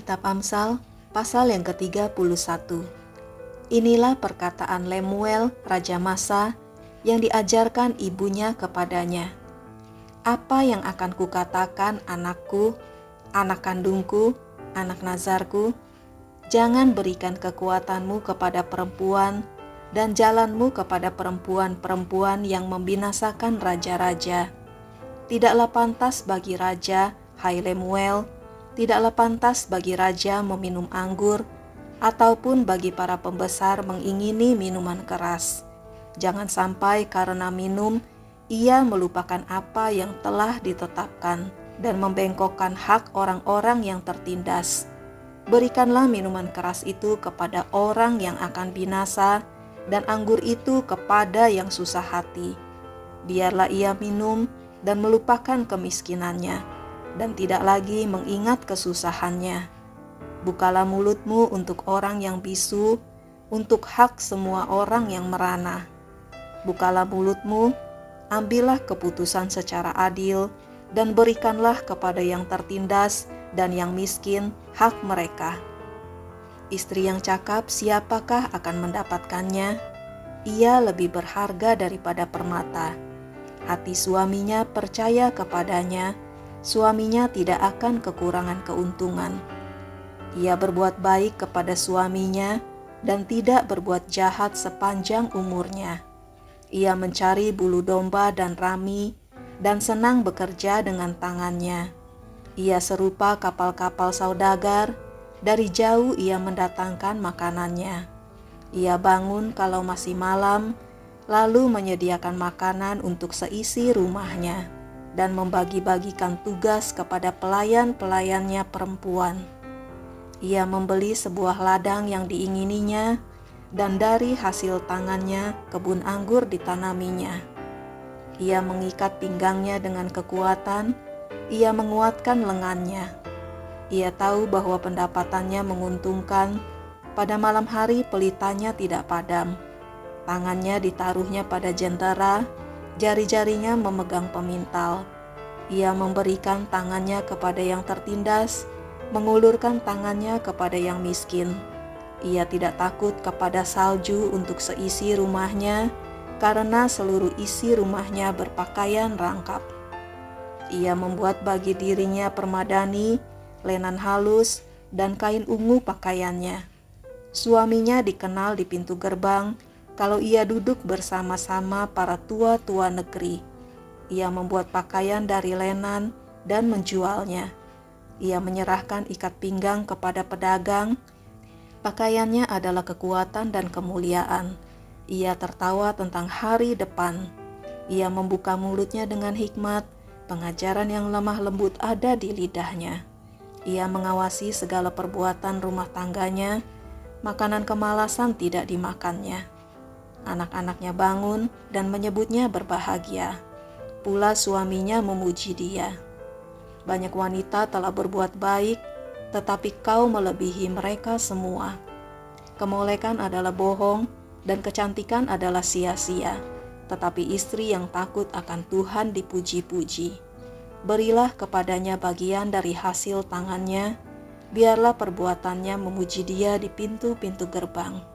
Kitab Amsal, pasal yang ke-31. Inilah perkataan Lemuel, Raja Masa, yang diajarkan ibunya kepadanya. Apa yang akan kukatakan anakku, anak kandungku, anak nazarku? Jangan berikan kekuatanmu kepada perempuan, dan jalanmu kepada perempuan-perempuan yang membinasakan raja-raja. Tidaklah pantas bagi raja, hai Lemuel, tidaklah pantas bagi raja meminum anggur, ataupun bagi para pembesar mengingini minuman keras. Jangan sampai karena minum, ia melupakan apa yang telah ditetapkan dan membengkokkan hak orang-orang yang tertindas. Berikanlah minuman keras itu kepada orang yang akan binasa, dan anggur itu kepada yang susah hati. Biarlah ia minum dan melupakan kemiskinannya, dan tidak lagi mengingat kesusahannya. Bukalah mulutmu untuk orang yang bisu, untuk hak semua orang yang merana. Bukalah mulutmu, ambillah keputusan secara adil, dan berikanlah kepada yang tertindas dan yang miskin hak mereka. Istri yang cakap siapakah akan mendapatkannya? Ia lebih berharga daripada permata. Hati suaminya percaya kepadanya, suaminya tidak akan kekurangan keuntungan. Ia berbuat baik kepada suaminya dan tidak berbuat jahat sepanjang umurnya. Ia mencari bulu domba dan rami dan senang bekerja dengan tangannya. Ia serupa kapal-kapal saudagar, dari jauh ia mendatangkan makanannya. Ia bangun kalau masih malam, lalu menyediakan makanan untuk seisi rumahnya, dan membagi-bagikan tugas kepada pelayan-pelayannya perempuan. Ia membeli sebuah ladang yang diingininya, dan dari hasil tangannya kebun anggur ditanaminya. Ia mengikat pinggangnya dengan kekuatan, ia menguatkan lengannya. Ia tahu bahwa pendapatannya menguntungkan, pada malam hari pelitanya tidak padam. Tangannya ditaruhnya pada jentera, jari-jarinya memegang pemintal. Ia memberikan tangannya kepada yang tertindas, mengulurkan tangannya kepada yang miskin. Ia tidak takut kepada salju untuk seisi rumahnya, karena seluruh isi rumahnya berpakaian rangkap. Ia membuat bagi dirinya permadani, lenan halus, dan kain ungu pakaiannya. Suaminya dikenal di pintu gerbang, kalau ia duduk bersama-sama para tua-tua negeri. Ia membuat pakaian dari lenan dan menjualnya. Ia menyerahkan ikat pinggang kepada pedagang. Pakaiannya adalah kekuatan dan kemuliaan. Ia tertawa tentang hari depan. Ia membuka mulutnya dengan hikmat, pengajaran yang lemah lembut ada di lidahnya. Ia mengawasi segala perbuatan rumah tangganya, makanan kemalasan tidak dimakannya. Anak-anaknya bangun dan menyebutnya berbahagia. Pula suaminya memuji dia. Banyak wanita telah berbuat baik, tetapi kau melebihi mereka semua. Kemolekan adalah bohong, dan kecantikan adalah sia-sia. Tetapi istri yang takut akan Tuhan dipuji-puji. Berilah kepadanya bagian dari hasil tangannya, biarlah perbuatannya memuji dia di pintu-pintu gerbang.